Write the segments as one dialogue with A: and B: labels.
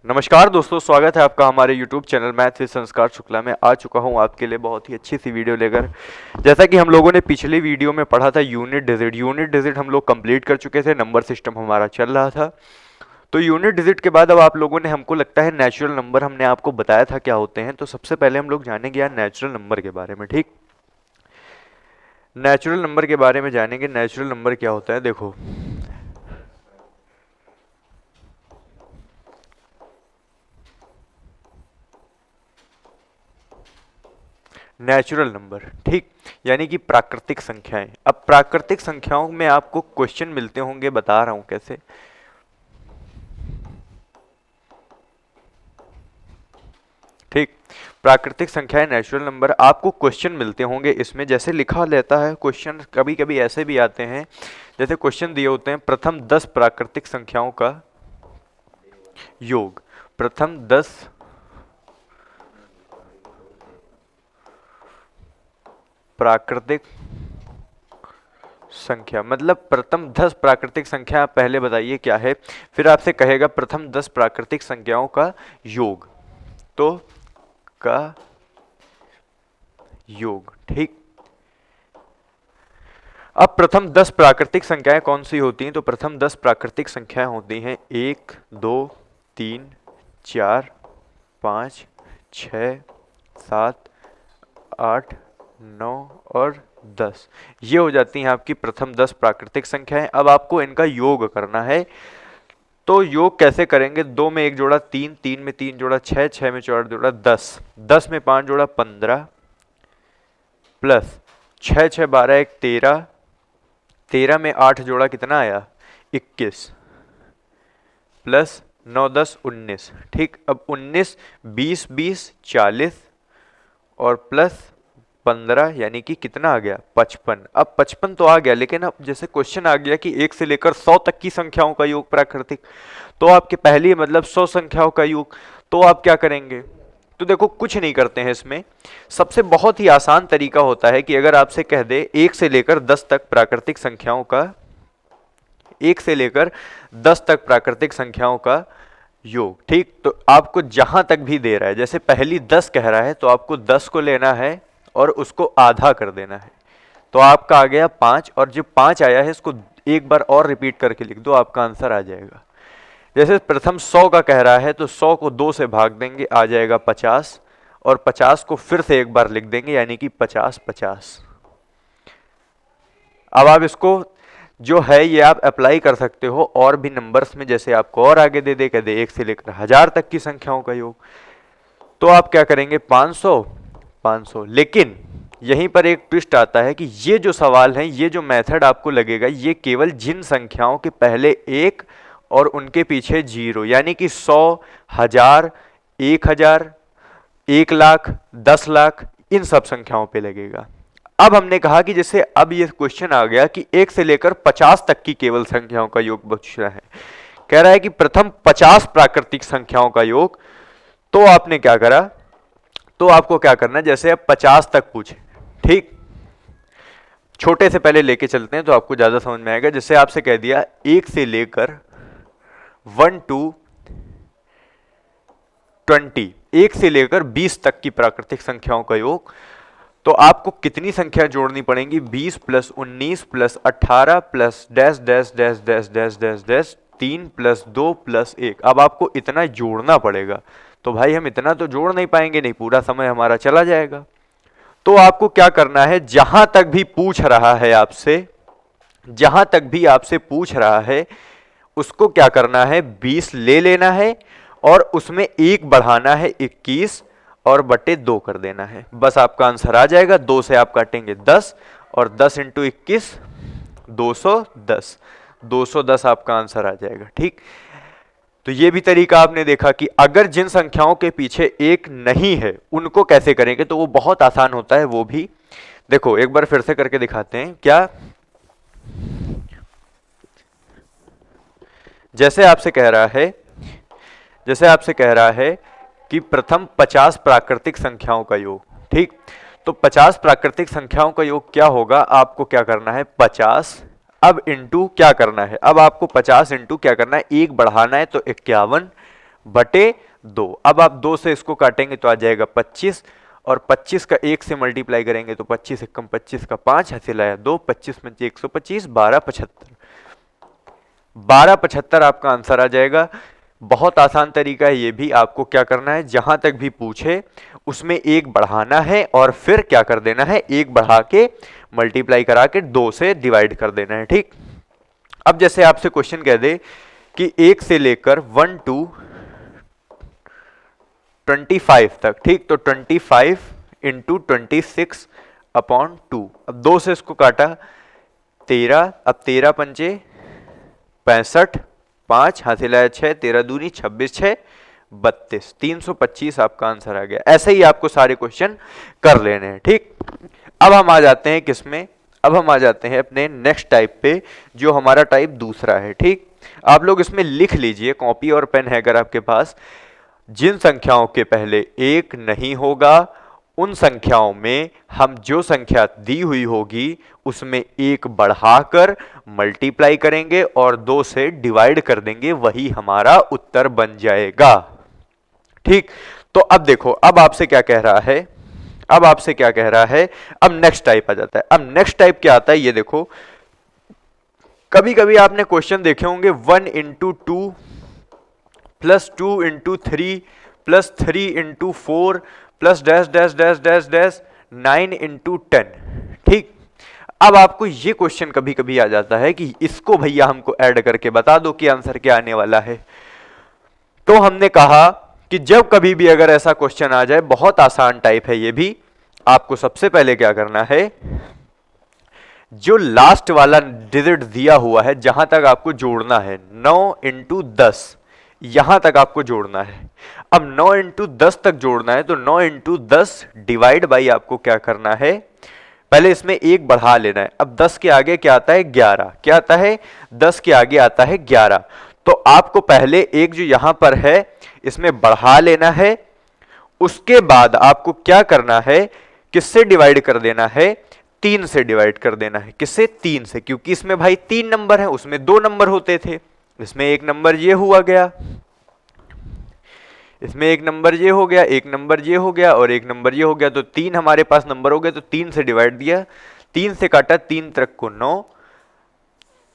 A: नमस्कार दोस्तों, स्वागत है आपका हमारे YouTube चैनल मैथ विद संस्कार शुक्ला में। आ चुका हूं आपके लिए बहुत ही अच्छी सी वीडियो लेकर। जैसा कि हम लोगों ने पिछली वीडियो में पढ़ा था यूनिट डिजिट हम लोग कंप्लीट कर चुके थे, नंबर सिस्टम हमारा चल रहा था। तो यूनिट डिजिट के बाद अब आप लोगों ने, हमको लगता है नेचुरल नंबर हमने आपको बताया था क्या होते हैं। तो सबसे पहले हम लोग जानेंगे यार नेचुरल नंबर के बारे में। ठीक, नेचुरल नंबर के बारे में जानेंगे। नेचुरल नंबर क्या होता है, देखो नेचुरल नंबर, ठीक, यानी कि प्राकृतिक संख्याएं। अब प्राकृतिक संख्याओं में आपको क्वेश्चन मिलते होंगे, बता रहा हूं कैसे। ठीक, प्राकृतिक संख्याएं नेचुरल नंबर, आपको क्वेश्चन मिलते होंगे इसमें। जैसे लिखा रहता है क्वेश्चन, कभी कभी ऐसे भी आते हैं, जैसे क्वेश्चन दिए होते हैं प्रथम 10 प्राकृतिक संख्याओं का योग। प्रथम 10 प्राकृतिक संख्या, मतलब प्रथम 10 प्राकृतिक संख्या आप पहले बताइए क्या है, फिर आपसे कहेगा प्रथम 10 प्राकृतिक संख्याओं का योग, तो का योग। ठीक, अब प्रथम 10 प्राकृतिक संख्याएं कौन सी होती हैं, तो प्रथम 10 प्राकृतिक संख्याएं होती हैं 1 2 3 4 5 6 7 8 9 और 10। ये हो जाती हैं आपकी प्रथम 10 प्राकृतिक संख्याएं। अब आपको इनका योग करना है। तो योग कैसे करेंगे, 2 में 1 जोड़ा 3, 3 में 3 जोड़ा 6, 6 में 4 जोड़ा 10, 10 में 5 जोड़ा 15, प्लस 6 6 12 1 13, 13 में 8 जोड़ा कितना आया 21, प्लस 9 10 19। ठीक, अब 19 20 20 40 और प्लस 15 यानी कि कितना आ गया 55। अब 55 तो आ गया, लेकिन अब जैसे क्वेश्चन आ गया कि 1 से लेकर 100 तक की संख्याओं का योग प्राकृतिक, तो आपके पहली मतलब 100 संख्याओं का योग, तो आप क्या करेंगे। तो देखो कुछ नहीं करते हैं इसमें, सबसे बहुत ही आसान तरीका होता है कि अगर आपसे कह दे 1 से लेकर 10 तक प्राकृतिक संख्याओं का, 1 से लेकर 10 तक प्राकृतिक संख्याओं का योग। ठीक, तो आपको जहां तक भी दे रहा है, जैसे पहली 10 कह रहा है तो आपको 10 को लेना है और उसको आधा कर देना है, तो आपका आ गया 5, और जो 5 आया है इसको एक बार और रिपीट करके लिख दो, आपका आंसर आ जाएगा। जैसे प्रथम 100 का कह रहा है तो 100 को 2 से भाग देंगे, आ जाएगा 50, और 50 को फिर से एक बार लिख देंगे, यानी कि 50 50। अब आप इसको जो है ये आप अप्लाई कर सकते हो और भी नंबर्स में, जैसे आपको और आगे दे दे, कह दे 1 से लेकर 1000 तक की संख्याओं का योग, तो आप क्या करेंगे 500 500। लेकिन यहीं पर एक ट्विस्ट आता है कि ये जो सवाल है, ये जो मेथड आपको लगेगा, ये केवल जिन संख्याओं के पहले 1 और उनके पीछे 0, यानी कि 100 1000 1000 1 लाख 10 लाख, इन सब संख्याओं पे लगेगा। अब हमने कहा कि जैसे अब ये क्वेश्चन आ गया कि 1 से लेकर 50 तक की केवल संख्याओं का योग बच रहा है, कह रहा है कि प्रथम 50 प्राकृतिक संख्याओं का योग, तो आपने क्या करा, तो आपको क्या करना है, जैसे अब 50 तक पूछे, ठीक, छोटे से पहले लेके चलते हैं तो आपको ज्यादा समझ में आएगा। जैसे आपसे कह दिया 1 से लेकर 1 to 20, 1 से लेकर 20 तक की प्राकृतिक संख्याओं का योग, तो आपको कितनी संख्या जोड़नी पड़ेंगी, 20 plus 19 plus 18 plus dash dash dash dash dash dash dash 3 plus 2 plus 1। अब आपको इतना जोड़ना पड़ेगा, तो भाई हम इतना तो जोड़ नहीं पाएंगे, नहीं, पूरा समय हमारा चला जाएगा। तो आपको क्या करना है, जहां तक भी पूछ रहा है आपसे, जहां तक भी आपसे पूछ रहा है, उसको क्या करना है, 20 ले लेना है और उसमें 1 बढ़ाना है 21 और बटे 2 कर देना है, बस आपका आंसर आ जाएगा। 2 से आप काटेंगे 10 और 10 इंटू 21 210, 210 आपका आंसर आ जाएगा। ठीक, तो ये भी तरीका आपने देखा कि अगर जिन संख्याओं के पीछे 1 नहीं है उनको कैसे करेंगे, तो वो बहुत आसान होता है। वो भी देखो एक बार फिर से करके दिखाते हैं क्या। जैसे आपसे कह रहा है, जैसे आपसे कह रहा है कि प्रथम 50 प्राकृतिक संख्याओं का योग, ठीक, तो 50 प्राकृतिक संख्याओं का योग क्या होगा, आपको क्या करना है 50, अब इंटू क्या करना है, अब आपको 50 इंटू क्या करना है, 1 बढ़ाना है तो 51 बटे 2। अब आप 2 से इसको काटेंगे तो आ जाएगा 25, और 25 का 1 से मल्टीप्लाई करेंगे तो 25 एकम 25 का 5, हासिल आया 2, 25 में 125, 1275। 1275 आपका आंसर आ जाएगा। बहुत आसान तरीका है ये भी। आपको क्या करना है, जहां तक भी पूछे उसमें एक बढ़ाना है और फिर क्या कर देना है, एक बढ़ा के मल्टीप्लाई करा के 2 से डिवाइड कर देना है। ठीक, अब जैसे आपसे क्वेश्चन कह दे कि 1 से लेकर 1 to 25 तक, ठीक, तो 25 इंटू 26 अपॉन 2। अब 2 से इसको काटा 13, अब 13 पंचे 65, 5 हासिल आया 6, 13 दूनी 26, 6 32, 325 आपका आंसर आ गया। ऐसे ही आपको सारे क्वेश्चन कर लेने हैं। ठीक, अब हम आ जाते हैं किसमें, अब हम आ जाते हैं अपने नेक्स्ट टाइप पे, जो हमारा टाइप दूसरा है। ठीक, आप लोग इसमें लिख लीजिए, कॉपी और पेन है अगर आपके पास। जिन संख्याओं के पहले 1 नहीं होगा उन संख्याओं में हम जो संख्या दी हुई होगी उसमें 1 बढ़ाकर मल्टीप्लाई करेंगे और 2 से डिवाइड कर देंगे, वही हमारा उत्तर बन जाएगा। ठीक, तो अब देखो, अब आपसे क्या कह रहा है, अब आपसे क्या कह रहा है, अब नेक्स्ट टाइप आ जाता है। अब नेक्स्ट टाइप क्या आता है ये देखो, कभी कभी आपने क्वेश्चन देखे होंगे 1 into 2 plus 2 into 3 plus 3 into 4 plus dash dash dash dash dash 9 into 10। ठीक, अब आपको ये क्वेश्चन कभी कभी आ जाता है कि इसको भैया हमको ऐड करके बता दो कि आंसर क्या आने वाला है। तो हमने कहा कि जब कभी भी अगर ऐसा क्वेश्चन आ जाए, बहुत आसान टाइप है ये भी, आपको सबसे पहले क्या करना है, जो लास्ट वाला डिजिट दिया हुआ है जहां तक आपको जोड़ना है 9 इंटू 10, यहां तक आपको जोड़ना है। अब 9 इंटू 10 तक जोड़ना है तो 9 इंटू 10 डिवाइड बाई आपको क्या करना है, पहले इसमें 1 बढ़ा लेना है। अब 10 के आगे क्या आता है, 11। क्या आता है, 10 के आगे आता है 11। तो आपको पहले एक जो यहां पर है इसमें बढ़ा लेना है, उसके बाद आपको क्या करना है, किससे डिवाइड कर देना है, 3 से डिवाइड कर देना है। किससे, 3 से, क्योंकि इसमें भाई 3 नंबर है, उसमें 2 नंबर होते थे, इसमें 1 नंबर ये हुआ गया, इसमें 1 नंबर ये हो गया, 1 नंबर ये हो गया और 1 नंबर ये हो गया, तो 3 हमारे पास नंबर हो गए, तो 3 से डिवाइड दिया, 3 से काटा, 3 त्रिक को 9,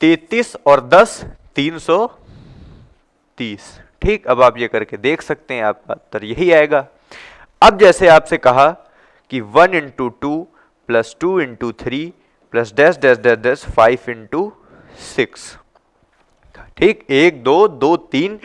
A: 33 और 10 330। ठीक, अब आप ये करके देख सकते हैं, आपका उत्तर यही आएगा। अब जैसे आपसे कहा कि 1 into 2 plus 2 into 3 plus dash dash dash dash 5 into 6। ठीक, 1 2 2 3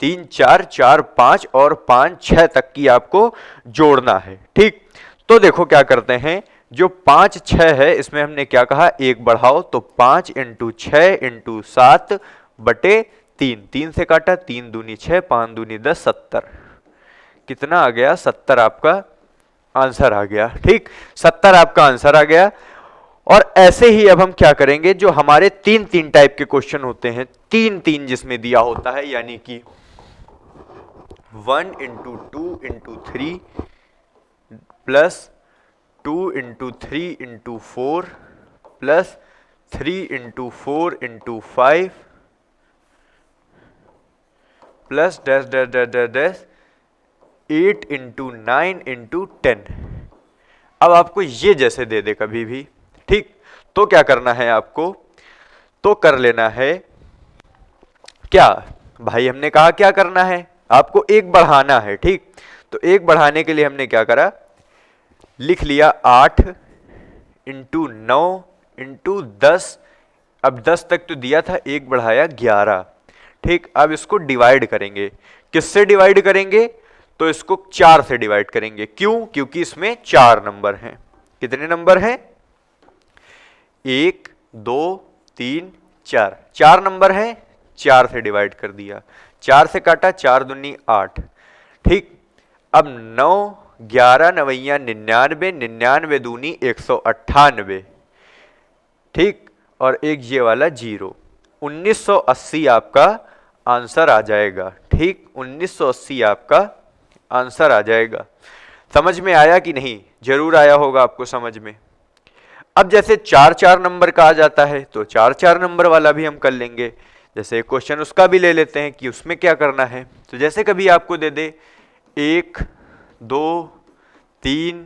A: 3 4 4 5 और 5 6 तक की आपको जोड़ना है। ठीक, तो देखो क्या करते हैं, जो 5 6 है इसमें हमने क्या कहा, 1 बढ़ाओ, तो 5 इंटू 6 इंटू 7 बटे 3, 3 से काटा, 3 दूनी 6, 5 दूनी 10, 70। कितना आ गया, 70 आपका आंसर आ गया। ठीक, 70 आपका आंसर आ गया। और ऐसे ही अब हम क्या करेंगे, जो हमारे 3 टाइप के क्वेश्चन होते हैं, 3 जिसमें दिया होता है, यानी कि 1 into 2 into 3 plus 2 into 3 into 4 plus 3 into 4 into 5 plus dash dash dash dash dash 8 into 9 into 10। अब आपको ये जैसे दे दे कभी भी, ठीक, तो क्या करना है आपको, तो कर लेना है क्या भाई, हमने कहा क्या करना है, आपको 1 बढ़ाना है। ठीक, तो 1 बढ़ाने के लिए हमने क्या करा, लिख लिया 8 इंटू 9 इंटू 10। अब 10 तक तो दिया था, 1 बढ़ाया 11। ठीक, अब इसको डिवाइड करेंगे, किससे डिवाइड करेंगे, तो इसको 4 से डिवाइड करेंगे। क्यों, क्योंकि इसमें 4 नंबर हैं। कितने नंबर हैं, 1 2 3 4, 4 नंबर हैं, 4 से डिवाइड कर दिया, 4 से काटा, 4 दूनी 8। ठीक, अब 9 11 नवैया 99, 99 दूनी 198। ठीक, और एक ये वाला 0, 1980 आपका आंसर आ जाएगा। ठीक, 1980 आपका आंसर आ जाएगा। समझ में आया कि नहीं, जरूर आया होगा आपको समझ में। अब जैसे 4 4 नंबर का आ जाता है तो 4 4 नंबर वाला भी हम कर लेंगे। जैसे एक क्वेश्चन उसका भी ले लेते हैं कि उसमें क्या करना है। तो जैसे कभी आपको दे दे 1 2 3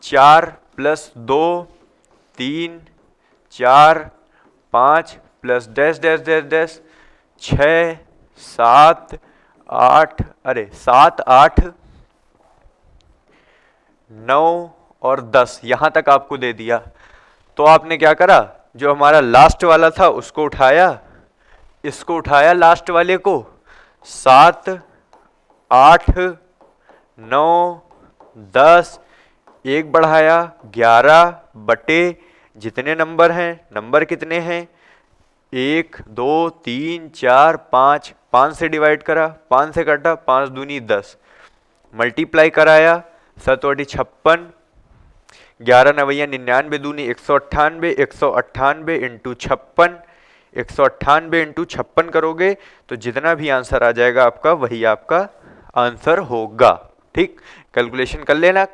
A: 4 plus 2 3 4 5 plus dash dash dash dash 6 7 8 अरे 7 8 9 और 10 यहां तक आपको दे दिया। तो आपने क्या करा, जो हमारा लास्ट वाला था उसको उठाया, इसको उठाया लास्ट वाले को, 7 8 9 10 एक बढ़ाया 11 बटे जितने नंबर हैं, नंबर कितने हैं 1 2 3 4 5, 5 से डिवाइड करा, 5 से काटा, 5 दूनी 10, मल्टीप्लाई कराया 7×56, 11 नवैया 99 दूनी 198, 198 इंटू 56, 198 इंटू 56 करोगे तो जितना भी आंसर आ जाएगा आपका वही आपका आंसर होगा। ठीक, कैलकुलेशन कर लेना,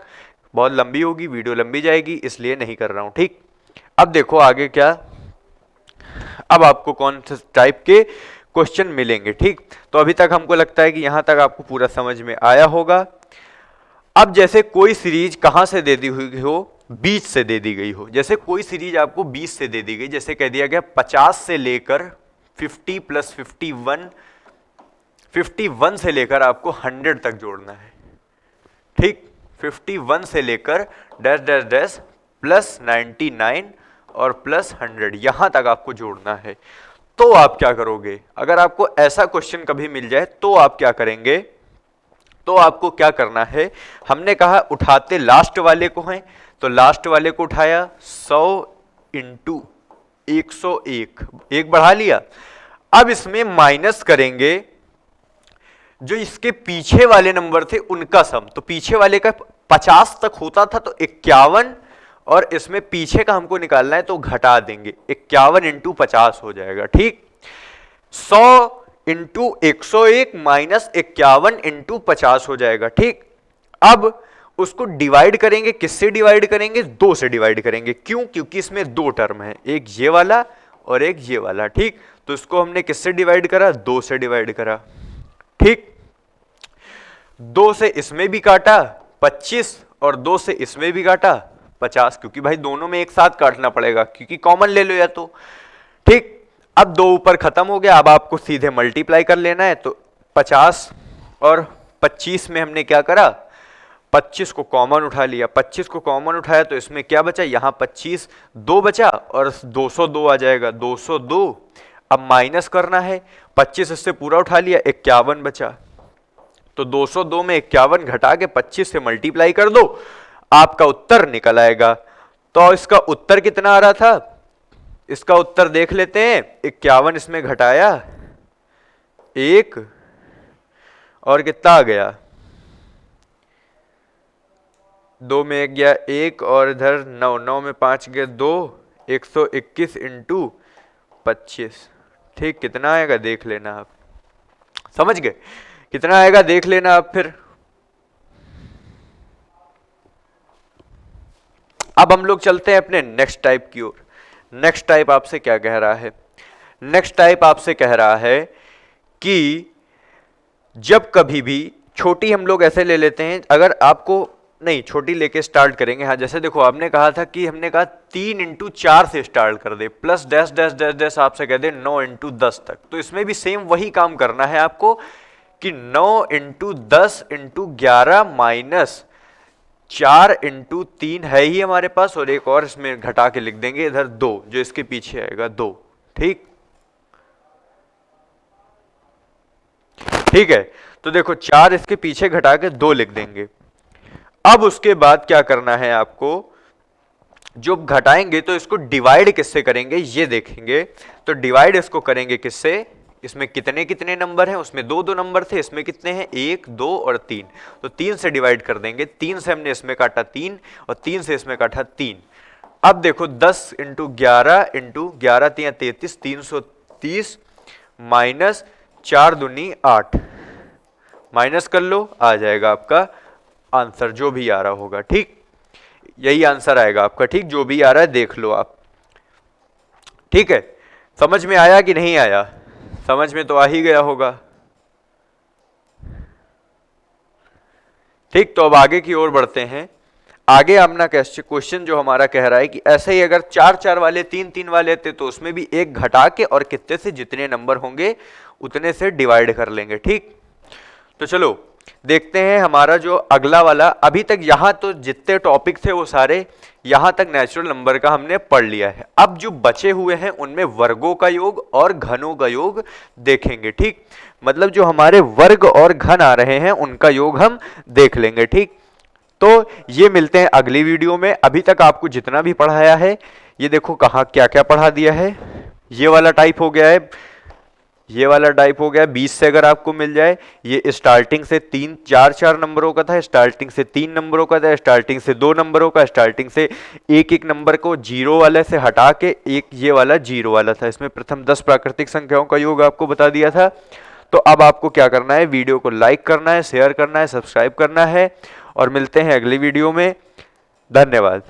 A: बहुत लंबी होगी वीडियो, लंबी जाएगी इसलिए नहीं कर रहा हूं। ठीक, अब देखो आगे क्या, अब आपको कौन से टाइप के क्वेश्चन मिलेंगे। ठीक, तो अभी तक हमको लगता है कि यहां तक आपको पूरा समझ में आया होगा। अब जैसे कोई सीरीज कहां से दे दी हुई हो, 20 से दे दी गई हो, जैसे कोई सीरीज आपको 20 से दे दी गई, जैसे कह दिया गया 50 से लेकर 50 प्लस 51, 51 से लेकर आपको 100 तक जोड़ना है। ठीक, 51 से लेकर डैश डैश डैश प्लस 99 और प्लस 100 यहां तक आपको जोड़ना है। तो आप क्या करोगे, अगर आपको ऐसा क्वेश्चन कभी मिल जाए तो आप क्या करेंगे, तो आपको क्या करना है, हमने कहा उठाते लास्ट वाले को हैं, तो लास्ट वाले को उठाया 100 इंटू 101, एक बढ़ा लिया। अब इसमें माइनस करेंगे जो इसके पीछे वाले नंबर थे उनका सम, तो पीछे वाले का 50 तक होता था तो 51, और इसमें पीछे का हमको निकालना है तो घटा देंगे, 51 इंटू 50 हो जाएगा। ठीक, 100 इंटू 101 माइनस 51 इंटू 50 हो जाएगा। ठीक, अब उसको डिवाइड करेंगे, किससे डिवाइड करेंगे, 2 से डिवाइड करेंगे। क्यों, क्योंकि इसमें 2 टर्म है, एक ये वाला और एक ये वाला। ठीक, तो इसको हमने किससे डिवाइड करा, 2 से डिवाइड करा। ठीक, 2 से इसमें भी काटा 25 और 2 से इसमें भी काटा 50, क्योंकि भाई दोनों में एक साथ काटना पड़ेगा क्योंकि कॉमन ले लो या तो। ठीक, अब 2 ऊपर खत्म हो गया, अब आपको सीधे मल्टीप्लाई कर लेना है, तो 50 और 25 में हमने क्या करा, 25 को कॉमन उठा लिया, 25 को कॉमन उठाया तो इसमें क्या बचा, यहाँ 25 2 बचा और 202 आ जाएगा, 202। अब माइनस करना है, 25 इससे पूरा उठा लिया, 51 बचा, तो 202 में 51 घटा के 25 से मल्टीप्लाई कर दो, आपका उत्तर निकल आएगा। तो इसका उत्तर कितना आ रहा था, इसका उत्तर देख लेते हैं, 51 इसमें घटाया 1 और कितना आ गया, 2 में 1 गया 1 और इधर 9, 9 में 5 गया 2, 121 इंटू 25। ठीक, कितना आएगा देख लेना आप, समझ गए कितना आएगा देख लेना आप। फिर अब हम लोग चलते हैं अपने नेक्स्ट टाइप की ओर। नेक्स्ट टाइप आपसे क्या कह रहा है, नेक्स्ट टाइप आपसे कह रहा है कि जब कभी भी छोटी हम लोग ऐसे ले लेते हैं, अगर आपको नहीं छोटी लेके स्टार्ट करेंगे। हाँ, जैसे देखो आपने कहा था कि हमने कहा 3 इंटू 4 से स्टार्ट कर दे, plus dash dash dash dash आपसे कह दे 9 इंटू 10 तक, तो इसमें भी सेम वही काम करना है आपको कि 9 इंटू 10 इंटू 11 माइनस 4 इंटू 3 है ही हमारे पास, और एक और इसमें घटा के लिख देंगे इधर 2, जो इसके पीछे आएगा 2। ठीक, ठीक है, तो देखो 4 इसके पीछे घटा के 2 लिख देंगे। अब उसके बाद क्या करना है आपको, जो घटाएंगे तो इसको डिवाइड किससे करेंगे ये देखेंगे। तो डिवाइड इसको करेंगे किससे, इसमें कितने कितने नंबर हैं, उसमें 2 2 नंबर थे, इसमें कितने हैं 1 2 और 3, तो 3 से डिवाइड कर देंगे। 3 से हमने इसमें काटा 3 और 3 से इसमें काटा 3। अब देखो 10 इंटू 11 इंटू 11 3 33, 330 माइनस 4 दूनी 8, माइनस कर लो, आ जाएगा आपका आंसर जो भी आ रहा होगा। ठीक, यही आंसर आएगा आपका। ठीक, जो भी आ रहा है देख लो आप। ठीक है, समझ में आया कि नहीं आया, समझ में तो आ ही गया होगा। ठीक, तो अब आगे की ओर बढ़ते हैं। आगे अपना क्वेश्चन जो हमारा कह रहा है कि ऐसे ही अगर 4-4 वाले 3-3 वाले थे तो उसमें भी एक घटा के और कितने से जितने नंबर होंगे उतने से डिवाइड कर लेंगे। ठीक, तो चलो देखते हैं हमारा जो अगला वाला। अभी तक यहां तो जितने टॉपिक थे वो सारे यहां तक नेचुरल नंबर का हमने पढ़ लिया है। अब जो बचे हुए हैं उनमें वर्गों का योग और घनों का योग देखेंगे। ठीक, मतलब जो हमारे वर्ग और घन आ रहे हैं उनका योग हम देख लेंगे। ठीक, तो ये मिलते हैं अगली वीडियो में। अभी तक आपको जितना भी पढ़ाया है ये देखो कहाँ क्या क्या पढ़ा दिया है। ये वाला टाइप हो गया है, ये वाला टाइप हो गया 20 से अगर आपको मिल जाए। ये स्टार्टिंग से 3-4 नंबरों का था, स्टार्टिंग से 3 नंबरों का था, स्टार्टिंग से 2 नंबरों का, स्टार्टिंग से एक नंबर को जीरो वाले से हटा के एक ये वाला जीरो वाला था। इसमें प्रथम 10 प्राकृतिक संख्याओं का योग आपको बता दिया था। तो अब आपको क्या करना है, वीडियो को लाइक करना है, शेयर करना है, सब्सक्राइब करना है और मिलते हैं अगली वीडियो में। धन्यवाद।